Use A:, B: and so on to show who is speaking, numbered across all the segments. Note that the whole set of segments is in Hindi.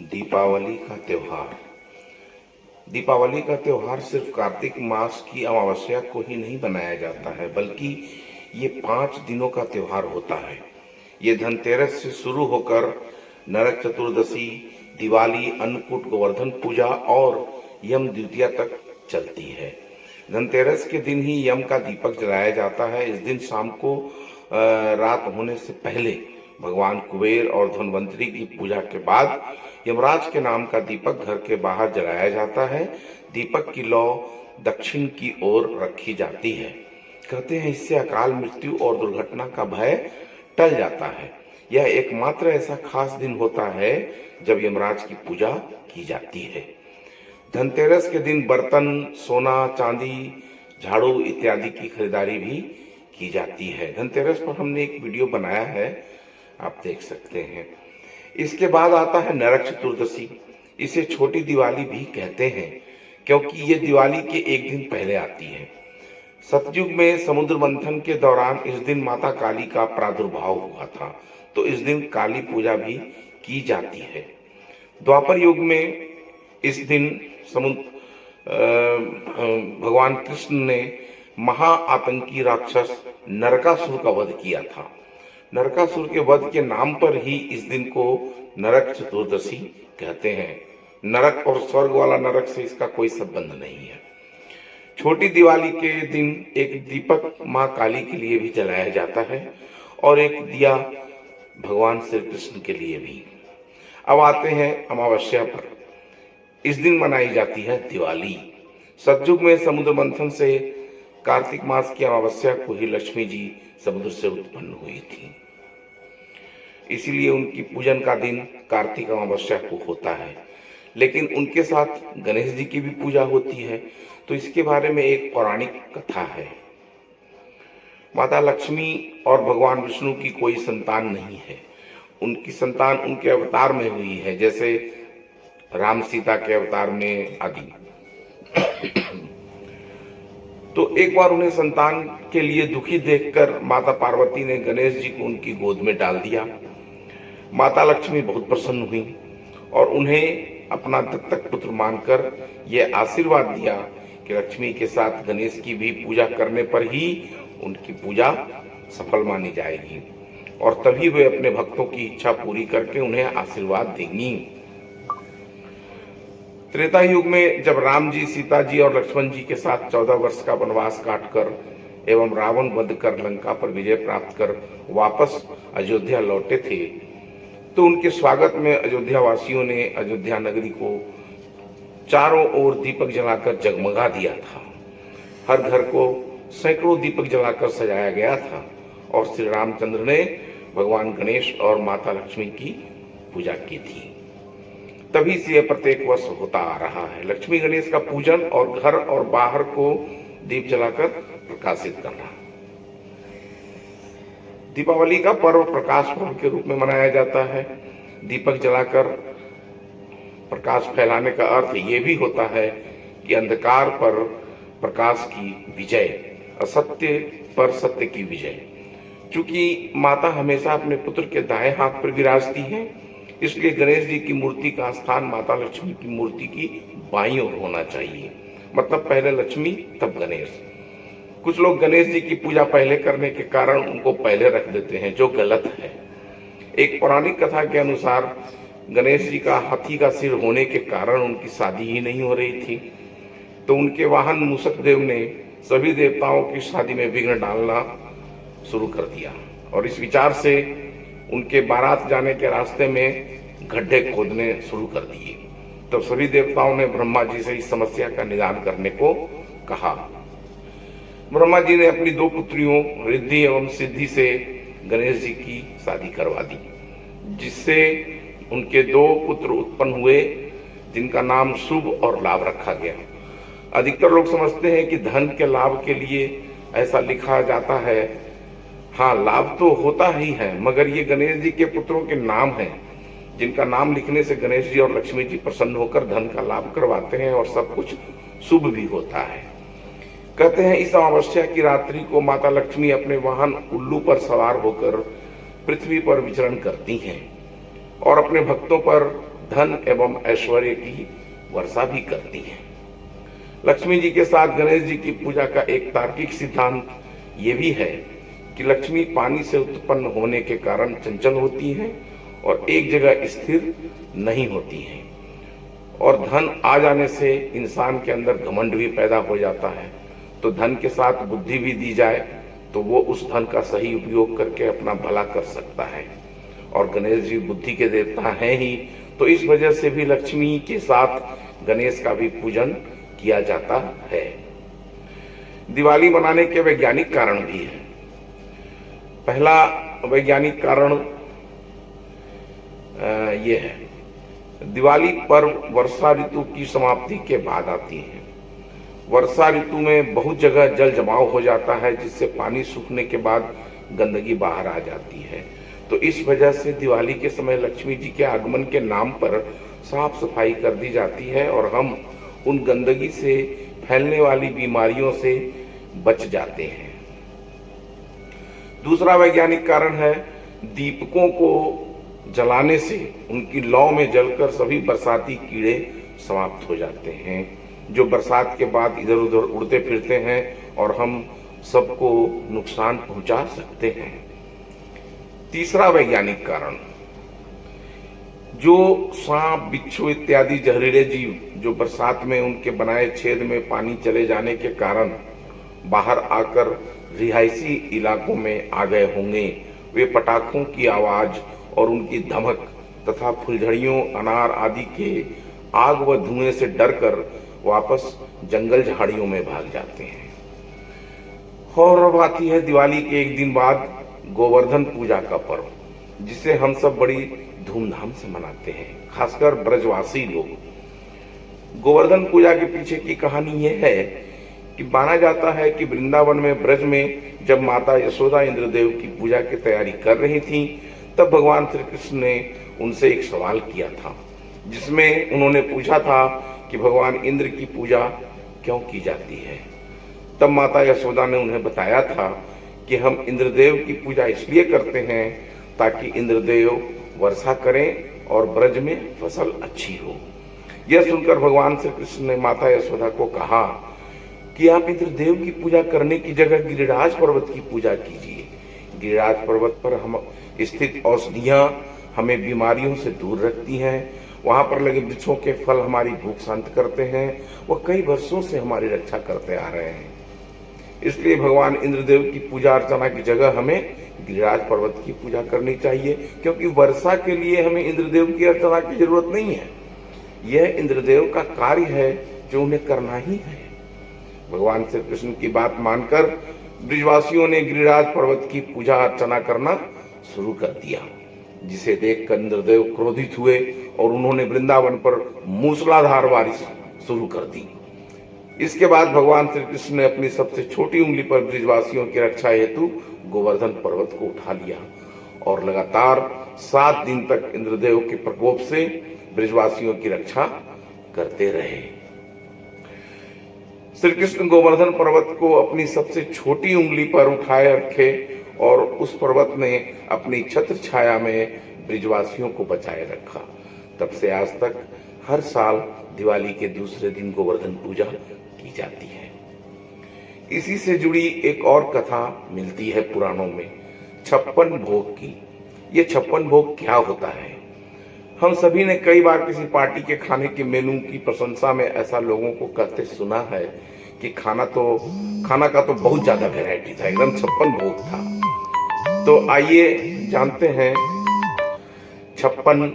A: दीपावली का त्योहार। दीपावली का त्योहार सिर्फ कार्तिक मास की अमावस्या को ही नहीं बनाया जाता है, बल्कि ये 5 दिनों का त्योहार होता है। ये धनतेरस से शुरू होकर नरक चतुर्दशी, दिवाली, अन्नकूट, गोवर्धन पूजा और यम द्वितीया तक चलती है। धनतेरस के दिन ही यम का दीपक जलाया जाता है। इस दिन शाम को रात होने से पहले भगवान कुबेर और धनवंतरी की पूजा के बाद यमराज के नाम का दीपक घर के बाहर जलाया जाता है। दीपक की लौ दक्षिण की ओर रखी जाती है। कहते हैं इससे अकाल मृत्यु और दुर्घटना का भय टल जाता है। यह एकमात्र ऐसा खास दिन होता है जब यमराज की पूजा की जाती है। धनतेरस के दिन बर्तन, सोना, चांदी, झाड़ू इत्यादि की खरीदारी भी की जाती है। धनतेरस पर हमने एक वीडियो बनाया है, आप देख सकते हैं। इसके बाद आता है नरक चतुर्दशी। इसे छोटी दिवाली भी कहते हैं क्योंकि ये दिवाली के एक दिन पहले आती है। सतयुग में समुद्र मंथन के दौरान इस दिन माता काली का प्रादुर्भाव हुआ था, तो इस दिन काली पूजा भी की जाती है। द्वापर युग में इस दिन भगवान कृष्ण ने महाआतंकी राक्षस नरकासुर का वध किया था। नरकासुर के वध के नाम पर ही इस दिन को नरक चतुर्दशी कहते हैं। नरक और स्वर्ग वाला नरक से इसका कोई संबंध नहीं है। छोटी दिवाली के दिन एक दीपक माँ काली के लिए भी जलाया जाता है और एक दिया भगवान श्री कृष्ण के लिए भी। अब आते हैं अमावस्या पर। इस दिन मनाई जाती है दिवाली। सतयुग में समुद्र मंथन से कार्तिक मास की अमावस्या को ही लक्ष्मी जी समुद्र से उत्पन्न हुई थी, इसीलिए उनकी पूजन का दिन कार्तिक अमावस्या को होता है। लेकिन उनके साथ गणेश जी की भी पूजा होती है, तो इसके बारे में एक पौराणिक कथा है। माता लक्ष्मी और भगवान विष्णु की कोई संतान नहीं है। उनकी संतान उनके अवतार में हुई है, जैसे राम सीता के अवतार में आदि। तो एक बार उन्हें संतान के लिए दुखी देखकर माता पार्वती ने गणेश जी को उनकी गोद में डाल दिया। माता लक्ष्मी बहुत प्रसन्न हुई और उन्हें अपना दत्तक पुत्र मानकर यह आशीर्वाद दिया कि लक्ष्मी के साथ गणेश की भी पूजा करने पर ही उनकी पूजा सफल मानी जाएगी और तभी वे अपने भक्तों की इच्छा पूरी करके उन्हें आशीर्वाद देंगी। त्रेता युग में जब राम जी, सीता जी और लक्ष्मण जी के साथ 14 वर्ष का वनवास काटकर एवं रावण वध कर लंका पर विजय प्राप्त कर वापस अयोध्या लौटे थे, तो उनके स्वागत में अयोध्या वासियों ने अयोध्या नगरी को चारों ओर दीपक जलाकर जगमगा दिया था। हर घर को सैकड़ों दीपक जलाकर सजाया गया था और श्री रामचंद्र ने भगवान गणेश और माता लक्ष्मी की पूजा की थी। तभी से यह प्रत्येक वर्ष होता आ रहा है। लक्ष्मी गणेश का पूजन और घर और बाहर को दीप जलाकर प्रकाशित करना। दीपावली का पर्व प्रकाश पर्व के रूप में मनाया जाता है। दीपक जलाकर प्रकाश फैलाने का अर्थ ये भी होता है कि अंधकार पर प्रकाश की विजय, असत्य पर सत्य की विजय। क्योंकि माता हमेशा अपने पुत्र के दाएं हाथ पर विराजती है, इसलिए गणेश जी की मूर्ति का स्थान माता लक्ष्मी की मूर्ति की बाईं ओर होना चाहिए। मतलब पहले लक्ष्मी तब गणेश। कुछ लोग गणेश जी की पूजा पहले करने के कारण उनको पहले रख देते हैं, जो गलत है। एक पौराणिक कथा के अनुसार गणेश जी का हाथी का सिर होने के कारण उनकी शादी ही नहीं हो रही थी, तो उनके वाहन मूषक देव ने सभी देवताओं की शादी में विघ्न डालना शुरू कर दिया और इस विचार से उनके बारात जाने के रास्ते में गड्ढे खोदने शुरू कर दिए। तब सभी देवताओं ने ब्रह्मा जी से इस समस्या का निदान करने को कहा। ब्रह्मा जी ने अपनी 2 पुत्रियों रिद्धि एवं सिद्धि से गणेश जी की शादी करवा दी, जिससे उनके 2 पुत्र उत्पन्न हुए, जिनका नाम शुभ और लाभ रखा गया। अधिकतर लोग समझते हैं कि धन के लाभ के लिए ऐसा लिखा जाता है। हाँ, लाभ तो होता ही है, मगर ये गणेश जी के पुत्रों के नाम हैं, जिनका नाम लिखने से गणेश जी और लक्ष्मी जी प्रसन्न होकर धन का लाभ करवाते हैं और सब कुछ शुभ भी होता है। कहते हैं इस अमावस्या की रात्रि को माता लक्ष्मी अपने वाहन उल्लू पर सवार होकर पृथ्वी पर विचरण करती हैं और अपने भक्तों पर धन एवं ऐश्वर्य की वर्षा भी करती है। लक्ष्मी जी के साथ गणेश जी की पूजा का एक तार्किक सिद्धांत ये भी है कि लक्ष्मी पानी से उत्पन्न होने के कारण चंचल होती हैं और एक जगह स्थिर नहीं होती हैं, और धन आ जाने से इंसान के अंदर घमंड भी पैदा हो जाता है। तो धन के साथ बुद्धि भी दी जाए तो वो उस धन का सही उपयोग करके अपना भला कर सकता है, और गणेश जी बुद्धि के देवता हैं ही, तो इस वजह से भी लक्ष्मी के साथ गणेश का भी पूजन किया जाता है। दिवाली मनाने के वैज्ञानिक कारण भी है। पहला वैज्ञानिक कारण ये है, दिवाली पर्व वर्षा ऋतु की समाप्ति के बाद आती है। वर्षा ऋतु में बहुत जगह जल जमाव हो जाता है, जिससे पानी सूखने के बाद गंदगी बाहर आ जाती है। तो इस वजह से दिवाली के समय लक्ष्मी जी के आगमन के नाम पर साफ सफाई कर दी जाती है और हम उन गंदगी से फैलने वाली बीमारियों से बच जाते हैं। दूसरा वैज्ञानिक कारण है, दीपकों को जलाने से उनकी लौ में जलकर सभी बरसाती कीड़े समाप्त हो जाते हैं, जो बरसात के बाद इधर उधर उड़ते फिरते हैं और हम सबको नुकसान पहुंचा सकते हैं। तीसरा वैज्ञानिक कारण, जो सांप बिच्छू इत्यादि जहरीले जीव जो बरसात में उनके बनाए छेद में पानी चले जाने के कारण बाहर आकर रिहायशी इलाकों में आ गए होंगे, वे पटाखों की आवाज और उनकी धमक तथा फुलझड़ियों अनार आदि के आग व धुएं से डरकर वापस जंगल झाड़ियों में भाग जाते हैं। और अब आती है दिवाली के एक दिन बाद गोवर्धन पूजा का पर्व, जिसे हम सब बड़ी धूमधाम से मनाते हैं, खासकर ब्रजवासी लोग। गोवर्धन पूजा के पीछे की कहानी यह है कि माना जाता है कि वृंदावन में ब्रज में जब माता यशोदा इंद्रदेव की पूजा की तैयारी कर रही थी, तब भगवान श्री कृष्ण ने उनसे एक सवाल किया था, जिसमें उन्होंने पूछा था कि भगवान इंद्र की पूजा क्यों की जाती है। तब माता यशोदा ने उन्हें बताया था कि हम इंद्रदेव की पूजा इसलिए करते हैं ताकि इंद्रदेव वर्षा करें और ब्रज में फसल अच्छी हो। यह सुनकर भगवान श्री कृष्ण ने माता यशोदा को कहा कि आप इंद्रदेव की पूजा करने की जगह गिरिराज पर्वत की पूजा कीजिए। गिरिराज पर्वत पर हम स्थित औषधियां हमें बीमारियों से दूर रखती हैं, वहां पर लगे वृक्षों के फल हमारी भूख शांत करते हैं, वह कई वर्षों से हमारी रक्षा करते आ रहे हैं। इसलिए भगवान इंद्रदेव की पूजा अर्चना की जगह हमें गिरिराज पर्वत की पूजा करनी चाहिए, क्योंकि वर्षा के लिए हमें इंद्रदेव की अर्चना की जरूरत नहीं है। यह इंद्रदेव का कार्य है जो उन्हें करना ही है। भगवान श्री कृष्ण की बात मानकर ब्रिजवासियों ने गिरिराज पर्वत की पूजा अर्चना करना शुरू कर दिया, जिसे देखकर इंद्रदेव क्रोधित हुए और उन्होंने वृंदावन पर मूसलाधार बारिश शुरू कर दी। इसके बाद भगवान श्री कृष्ण ने अपनी सबसे छोटी उंगली पर ब्रिजवासियों की रक्षा हेतु गोवर्धन पर्वत को उठा लिया और लगातार 7 दिन तक इंद्रदेव के प्रकोप से ब्रिजवासियों की रक्षा करते रहे। श्री कृष्ण गोवर्धन पर्वत को अपनी सबसे छोटी उंगली पर उठाए रखे और उस पर्वत ने अपनी छत्र छाया में ब्रिजवासियों को बचाए रखा। तब से आज तक हर साल दिवाली के दूसरे दिन गोवर्धन पूजा की जाती है। इसी से जुड़ी एक और कथा मिलती है पुराणों में, 56 भोग की। ये 56 भोग क्या होता है? हम सभी ने कई बार किसी पार्टी के खाने के मेनू की प्रशंसा में ऐसा लोगों को कहते सुना है कि खाना का तो बहुत ज्यादा वैरायटी था, एकदम 56 भोग था। तो आइए जानते हैं 56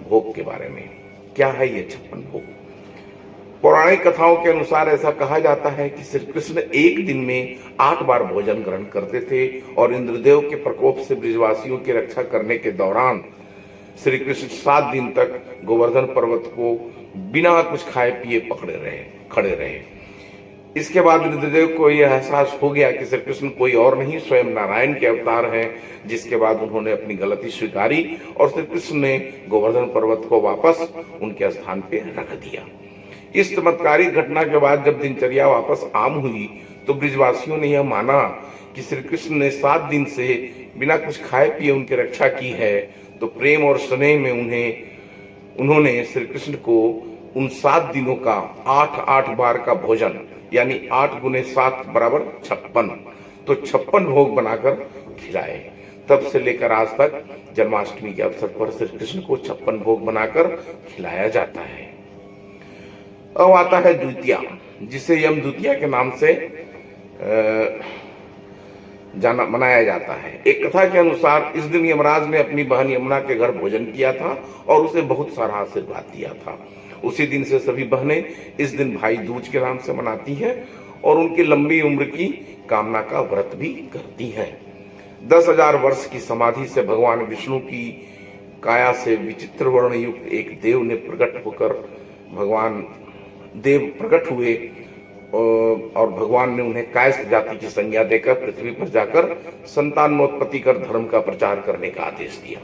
A: भोग के बारे में। क्या है ये 56 भोग? पौराणिक कथाओं के अनुसार ऐसा कहा जाता है कि श्री कृष्ण एक दिन में 8 बार भोजन ग्रहण करते थे और इंद्रदेव के प्रकोप से ब्रिजवासियों की रक्षा करने के दौरान श्री कृष्ण 7 दिन तक गोवर्धन पर्वत को बिना कुछ खाए पिए खड़े रहे। इसके बाद इंद्रदेव को यह एहसास हो गया कि श्री कृष्ण कोई और नहीं, स्वयं नारायण के अवतार हैं, जिसके बाद उन्होंने अपनी गलती स्वीकारी और श्री कृष्ण ने गोवर्धन पर्वत को वापस उनके स्थान पे रख दिया। इस चमत्कारिक घटना के बाद जब दिनचर्या वापस आम हुई तो ब्रिजवासियों ने यह माना कि श्री कृष्ण ने 7 दिन से बिना कुछ खाए पिए उनकी रक्षा की है, तो प्रेम और स्नेह में उन्हें उन्होंने श्री कृष्ण को उन 7 दिनों का 8-8 बार का भोजन, यानी 8 गुने 7 बराबर 56, तो 56 भोग बनाकर खिलाए। तब से लेकर आज तक जन्माष्टमी के अवसर पर श्री कृष्ण को 56 भोग बनाकर खिलाया जाता है। अब आता है द्वितीया, जिसे यम द्वितीया के नाम से जाना मनाया जाता है। एक कथा के अनुसार इस दिन यमराज ने अपनी बहन यमुना के घर भोजन किया था और उसे बहुत सारा आशीर्वाद दिया था। उसी दिन से सभी बहनें इस दिन भाई दूज के नाम से मनाती हैं और उनकी लंबी उम्र की कामना का व्रत भी करती हैं। 10,000 वर्ष की समाधि से भगवान विष्णु की काया से विचित्र वर्ण युक्त एक देव ने प्रकट होकर भगवान देव प्रकट हुए और भगवान ने उन्हें कायस्थ जाति की संज्ञा देकर पृथ्वी पर जाकर संतानोत्पत्ति कर धर्म का प्रचार करने का आदेश दिया।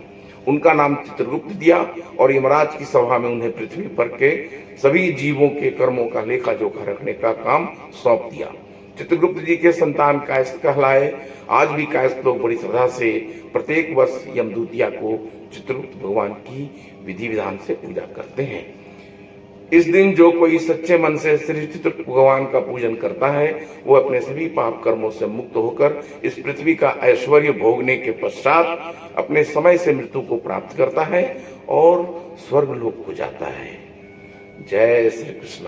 A: उनका नाम चित्रगुप्त दिया और यमराज की सभा में उन्हें पृथ्वी पर के सभी जीवों के कर्मों का लेखा जोखा रखने का काम सौंप दिया। चित्रगुप्त जी के संतान कायस्थ कहलाए। आज भी कायस्थ लोग बड़ी श्रद्धा से प्रत्येक वर्ष यमदूतिया को चित्रगुप्त भगवान की विधि विधान से पूजा करते हैं। इस दिन जो कोई सच्चे मन से श्री चित्रगुप्त भगवान का पूजन करता है वो अपने सभी पाप कर्मों से मुक्त होकर इस पृथ्वी का ऐश्वर्य भोगने के पश्चात अपने समय से मृत्यु को प्राप्त करता है और स्वर्ग लोक को जाता है। जय श्री कृष्ण।